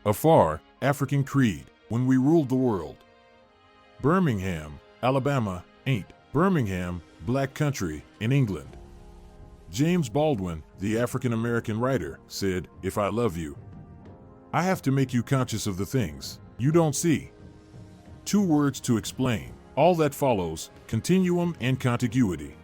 Afar, African Creed, When We Ruled the World. Birmingham, Alabama, ain't Birmingham, Black Country, in England. James Baldwin, the African-American writer, said, "If I love you, I have to make you conscious of the things you don't see." 2 words to explain all that follows: continuum and contiguity.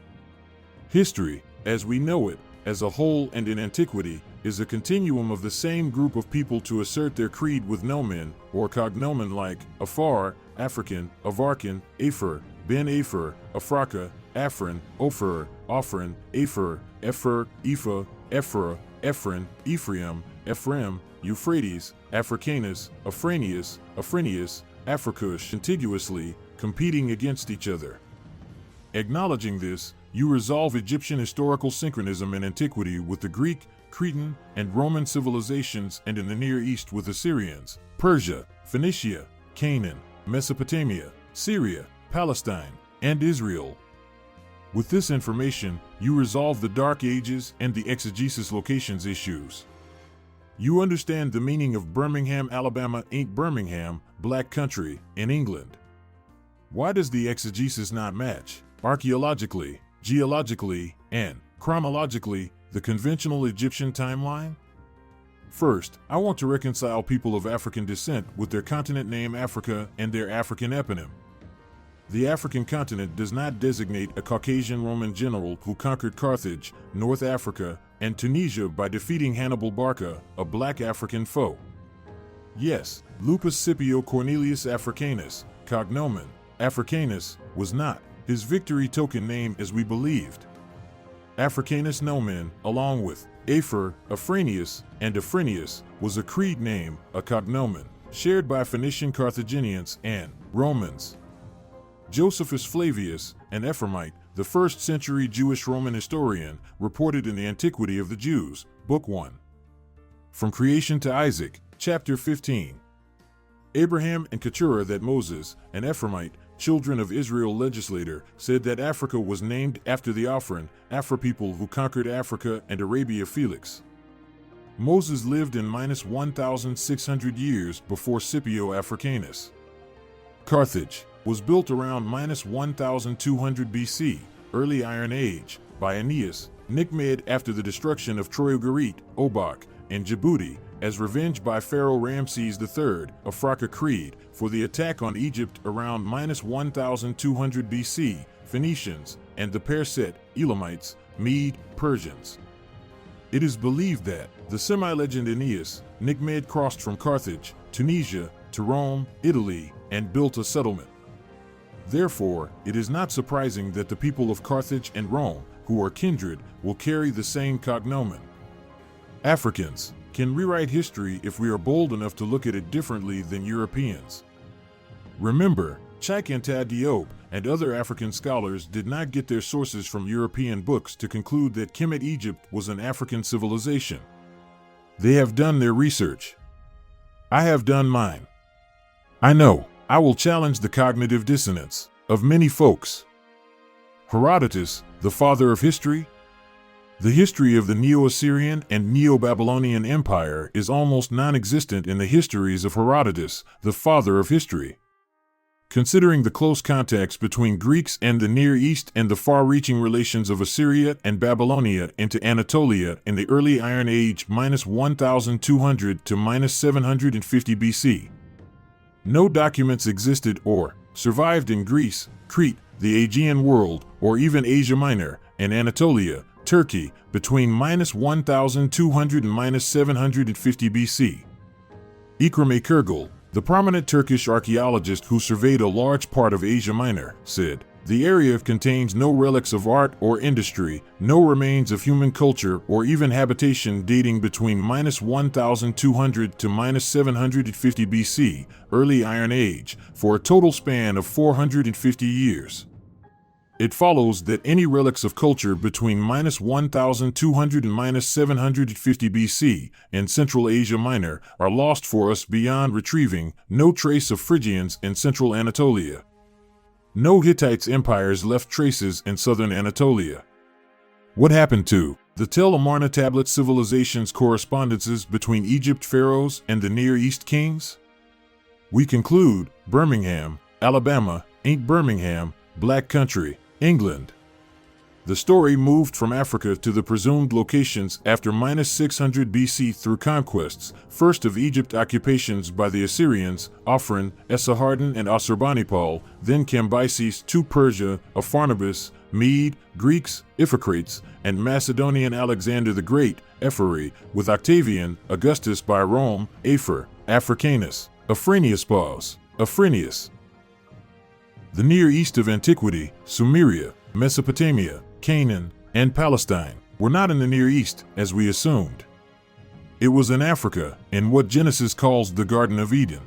History, as we know it, as a whole and in antiquity, is a continuum of the same group of people to assert their creed with nomen or cognomen like Afar, African, Avarkan, Afar, Ben Afar, Afraka, Afrin, Ophir, Ophrin, Afar, Epher, Epha, Ephra, Ephron, Ephraim, Ephraim, Euphrates, Africanus, Afranius, Afrenius, Africush, contiguously, competing against each other. Acknowledging this, you resolve Egyptian historical synchronism in antiquity with the Greek, Cretan, and Roman civilizations, and in the Near East with Assyrians, Persia, Phoenicia, Canaan, Mesopotamia, Syria, Palestine, and Israel. With this information, you resolve the Dark Ages and the exegesis locations issues. You understand the meaning of Birmingham, Alabama ain't Birmingham, Black Country, in England. Why does the exegesis not match, archaeologically, geologically, and chronologically, the conventional Egyptian timeline? First, I want to reconcile people of African descent with their continent name Africa and their African eponym. The African continent does not designate a Caucasian Roman general who conquered Carthage, North Africa, and Tunisia by defeating Hannibal Barca, a black African foe. Yes, Lupus Scipio Cornelius Africanus, cognomen Africanus, was not his victory token name as we believed. Africanus nomen, along with Aphar, Afranius, and Afrenius, was a creed name, a cognomen, shared by Phoenician Carthaginians and Romans. Josephus Flavius, an Ephraimite, the 1st century Jewish Roman historian, reported in the Antiquity of the Jews, Book 1. From Creation to Isaac, Chapter 15. Abraham and Keturah that Moses, an Ephraimite, children of Israel legislator, said that Africa was named after the Afrin, Afar people who conquered Africa and Arabia Felix. Moses lived in -1,600 years before Scipio Africanus. Carthage was built around -1200 BC, early Iron Age, by Aeneas, nicknamed after the destruction of Troy Ugarit, Obak, and Djibouti, as revenge by Pharaoh Ramses III, Afraka Creed, for the attack on Egypt around -1200 BC, Phoenicians, and the Perset, Elamites, Mede, Persians. It is believed that the semi-legend Aeneas, nicknamed crossed from Carthage, Tunisia, to Rome, Italy, and built a settlement. Therefore, it is not surprising that the people of Carthage and Rome, who are kindred, will carry the same cognomen. Africans can rewrite history if we are bold enough to look at it differently than Europeans. Remember, Cheikh Anta Diop and other African scholars did not get their sources from European books to conclude that Kemet Egypt was an African civilization. They have done their research. I have done mine. I know I will challenge the cognitive dissonance of many folks. Herodotus, the father of history? The history of the Neo-Assyrian and Neo-Babylonian Empire is almost non-existent in the histories of Herodotus, the father of history. Considering the close contacts between Greeks and the Near East and the far-reaching relations of Assyria and Babylonia into Anatolia in the early Iron Age -1200 to -750 BC. No documents existed or survived in Greece, Crete, the Aegean world, or even Asia Minor, and Anatolia, Turkey, between -1200 and -750 BC. Ikrame Kergel, the prominent Turkish archaeologist who surveyed a large part of Asia Minor, said, "The area contains no relics of art or industry, no remains of human culture or even habitation dating between -1200 to -750 BC, early Iron Age, for a total span of 450 years. It follows that any relics of culture between -1200 and -750 BC in Central Asia Minor are lost for us beyond retrieving. No trace of Phrygians in Central Anatolia. No Hittite empires left traces in southern Anatolia. What happened to The Tel Amarna Tablet Civilization's correspondences between Egypt pharaohs and the Near East kings? We conclude, Birmingham, Alabama, ain't Birmingham, Black Country, England. The story moved from Africa to the presumed locations after -600 BC through conquests, first of Egypt occupations by the Assyrians, Afar, Esarhaddon and Assurbanipal, then Cambyses to Persia, Apharnabis, Mede, Greeks, Iphicrates, and Macedonian Alexander the Great, Ephori, with Octavian, Augustus by Rome, Afar, Africanus, Afrenius. The Near East of antiquity, Sumeria, Mesopotamia, Canaan, and Palestine, were not in the Near East, as we assumed. It was in Africa, in what Genesis calls the Garden of Eden.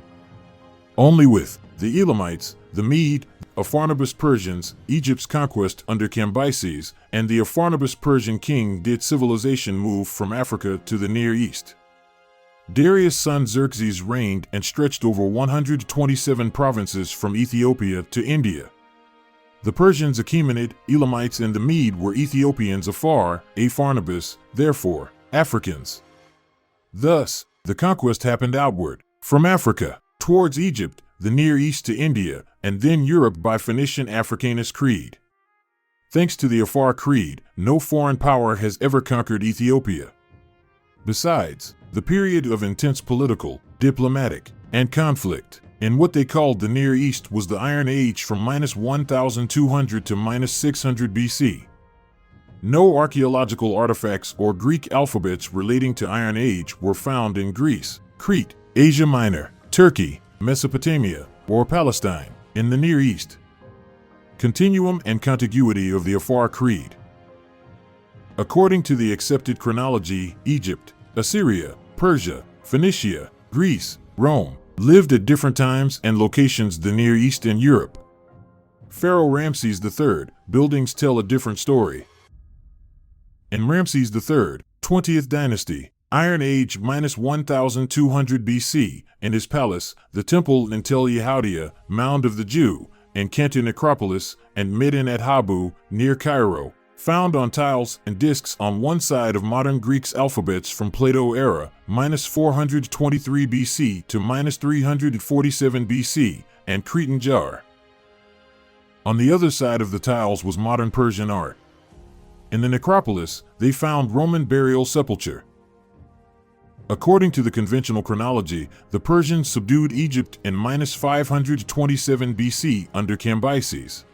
Only with the Elamites, the Mede, Apharnabis Persians, Egypt's conquest under Cambyses, and the Apharnabis Persian king did civilization move from Africa to the Near East. Darius' son Xerxes reigned and stretched over 127 provinces from Ethiopia to India. The Persians Achaemenid, Elamites, and the Mede were Ethiopians Afar, Apharnabis, therefore, Africans. Thus, the conquest happened outward, from Africa, towards Egypt, the Near East to India, and then Europe by Phoenician Africanus Creed. Thanks to the Afar Creed, no foreign power has ever conquered Ethiopia. Besides, the period of intense political, diplomatic, and conflict in what they called the Near East was the Iron Age from -1200 to -600 BC. No archaeological artifacts or Greek alphabets relating to Iron Age were found in Greece, Crete, Asia Minor, Turkey, Mesopotamia, or Palestine, in the Near East. Continuum and contiguity of the Afar Creed. According to the accepted chronology, Egypt, Assyria, Persia, Phoenicia, Greece, Rome, lived at different times and locations the Near East and Europe. Pharaoh Ramses III, buildings tell a different story. In Ramses III, 20th dynasty, Iron Age -1200 BC, and his palace, the temple in Tel Yehudia, Mound of the Jew, and Canton Necropolis, and Midden at Habu, near Cairo, found on tiles and discs on one side of modern Greek's alphabets from Plato era, -423 BC to -347 BC, and Cretan jar. On the other side of the tiles was modern Persian art. In the necropolis, they found Roman burial sepulchre. According to the conventional chronology, the Persians subdued Egypt in -527 BC under Cambyses.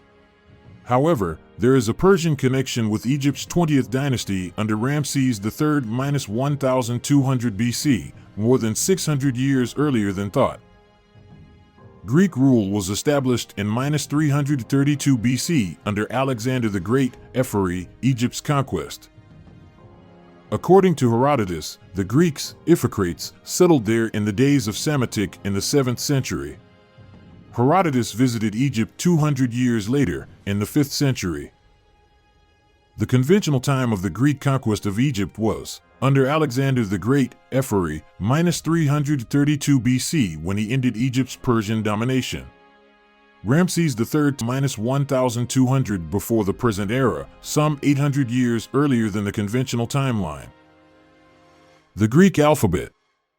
However, there is a Persian connection with Egypt's 20th dynasty under Ramses III -1200 BC, more than 600 years earlier than thought. Greek rule was established in -332 BC under Alexander the Great, Ephori, Egypt's conquest. According to Herodotus, the Greeks, Iphicrates, settled there in the days of Psamtik in the 7th century. Herodotus visited Egypt 200 years later, in the 5th century. The conventional time of the Greek conquest of Egypt was, under Alexander the Great, Ephori, -332 BC when he ended Egypt's Persian domination. Ramses III -1200 before the present era, some 800 years earlier than the conventional timeline. The Greek alphabet.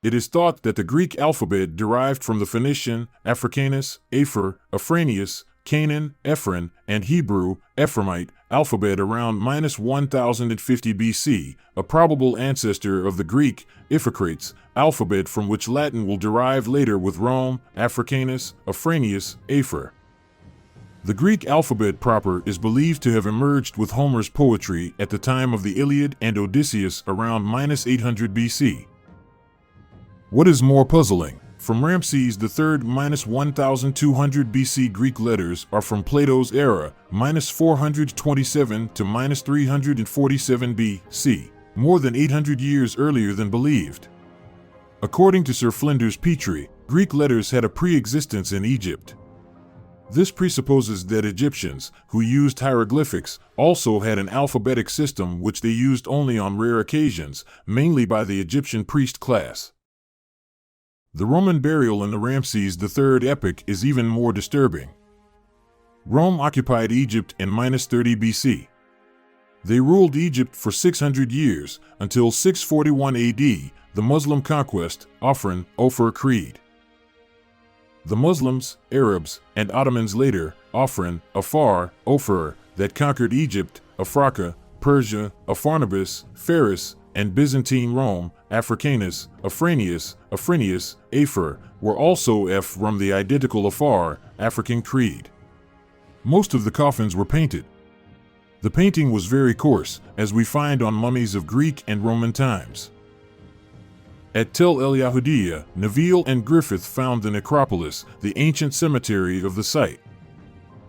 It is thought that the Greek alphabet derived from the Phoenician, Africanus, Afar, Afrenius, Canaan, Ephraim, and Hebrew, Ephraimite, alphabet around -1050 BC, a probable ancestor of the Greek, Iphicrates, alphabet from which Latin will derive later with Rome, Africanus, Afrenius, Afar. The Greek alphabet proper is believed to have emerged with Homer's poetry at the time of the Iliad and Odysseus around -800 BC. What is more puzzling, from Ramses III -1200 BC Greek letters are from Plato's era, -427 to -347 BC, more than 800 years earlier than believed. According to Sir Flinders Petrie, Greek letters had a pre-existence in Egypt. This presupposes that Egyptians, who used hieroglyphics, also had an alphabetic system which they used only on rare occasions, mainly by the Egyptian priest class. The Roman burial in the Ramses III epic is even more disturbing. Rome occupied Egypt in -30 BC. They ruled Egypt for 600 years, until 641 AD, the Muslim conquest, Afar Creed. The Muslims, Arabs, and Ottomans later, Afar, that conquered Egypt, Africa, Persia, Apharnabis, Faris, and Byzantine Rome, Africanus, Afranius, Afar, were also from the identical Afar, African Creed. Most of the coffins were painted. The painting was very coarse, as we find on mummies of Greek and Roman times. At Tel El Yahudiya, Neville and Griffith found the necropolis, the ancient cemetery of the site.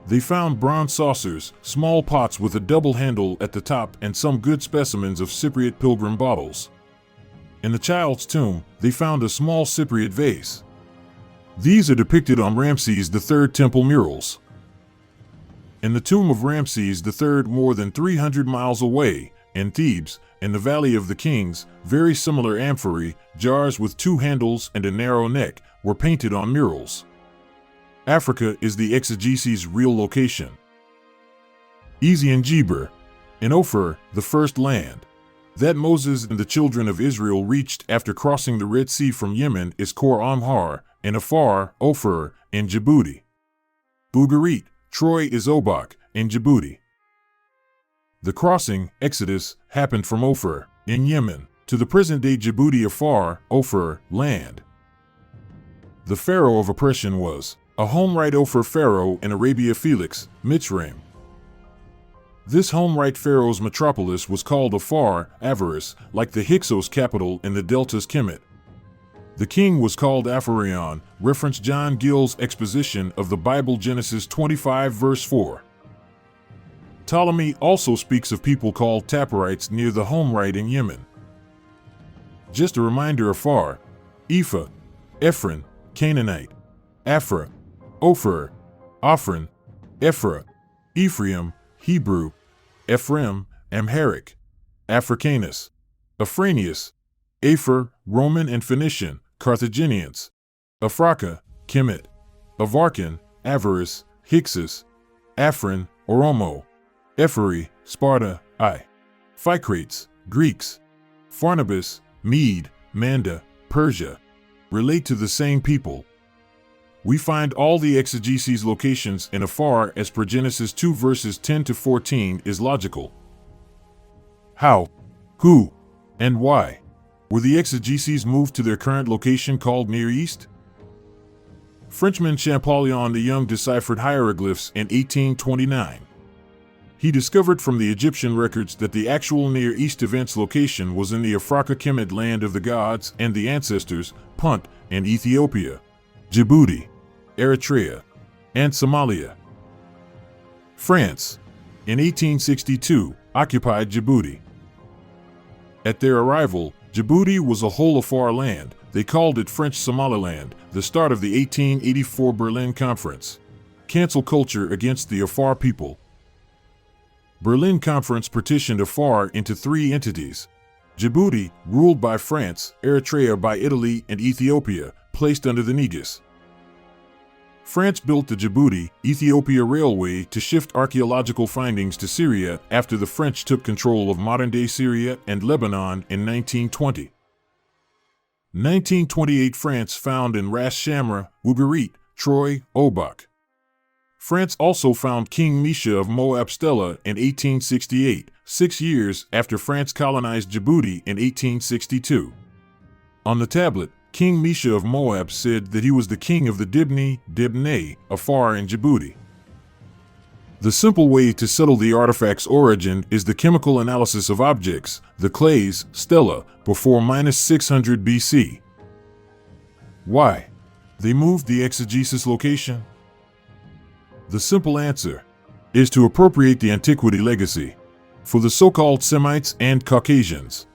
They found bronze saucers, small pots with a double handle at the top, and some good specimens of Cypriot pilgrim bottles. In the child's tomb, they found a small Cypriot vase. These are depicted on Ramses III temple murals. In the tomb of Ramses III, more than 300 miles away, in Thebes, in the Valley of the Kings, very similar amphorae, jars with two handles and a narrow neck, were painted on murals. Africa is the exegesis' real location. Ezion Geber. In Ophir, the first land that Moses and the children of Israel reached after crossing the Red Sea from Yemen is Khor Amhar, in Afar, Ophir, in Djibouti. Ugarit, Troy is Obak, in Djibouti. The crossing, Exodus, happened from Ophir, in Yemen, to the present-day Djibouti Afar, Ophir, land. The pharaoh of oppression was a Homrite Ophir pharaoh in Arabia, Felix, Mitzrayim. This Homrite pharaoh's metropolis was called Afar, Avaris, like the Hyksos capital in the Delta's Kemet. The king was called Apharion, reference John Gill's exposition of the Bible, Genesis 25 verse 4. Ptolemy also speaks of people called Taporites near the Homrite in Yemen. Just a reminder: Afar, Ephah, Ephron, Canaanite, Afra, Ophir, Ophron, Ephra, Ephraim, Hebrew, Ephraim, Amharic, Africanus, Afranius, Aphar, Roman and Phoenician, Carthaginians, Africa, Kemet, Avarkan, Avaris, Hyksos, Afrin, Oromo, Ephori, Sparta, Phicrates, Greeks, Pharnabis, Mede, Manda, Persia, relate to the same people. We find all the exegesis locations in Afar as per Genesis 2 verses 10 to 14 is logical. How, who, and why were the exegeses moved to their current location called Near East? Frenchman Champollion the Young deciphered hieroglyphs in 1829. He discovered from the Egyptian records that the actual Near East event's location was in the Africa Kemet, land of the gods and the ancestors, Punt and Ethiopia, Djibouti, Eritrea, and Somalia. France, in 1862, occupied Djibouti. At their arrival, Djibouti was a whole Afar land. They called it French Somaliland, the start of the 1884 Berlin Conference. Cancel culture against the Afar people. Berlin Conference partitioned Afar into three entities: Djibouti, ruled by France, Eritrea by Italy, and Ethiopia, placed under the Negus. France built the Djibouti-Ethiopia Railway to shift archaeological findings to Syria after the French took control of modern-day Syria and Lebanon in 1920. 1928 France found in Ras Shamra, Ugarit, Troy, Obak. France also found King Misha of Moab Stela in 1868, 6 years after France colonized Djibouti in 1862. On the tablet, King Misha of Moab said that he was the king of the Dibnei, Afar in Djibouti. The simple way to settle the artifact's origin is the chemical analysis of objects, the clays, stela, before -600 BC. Why? They moved the exegesis location? The simple answer is to appropriate the antiquity legacy for the so-called Semites and Caucasians.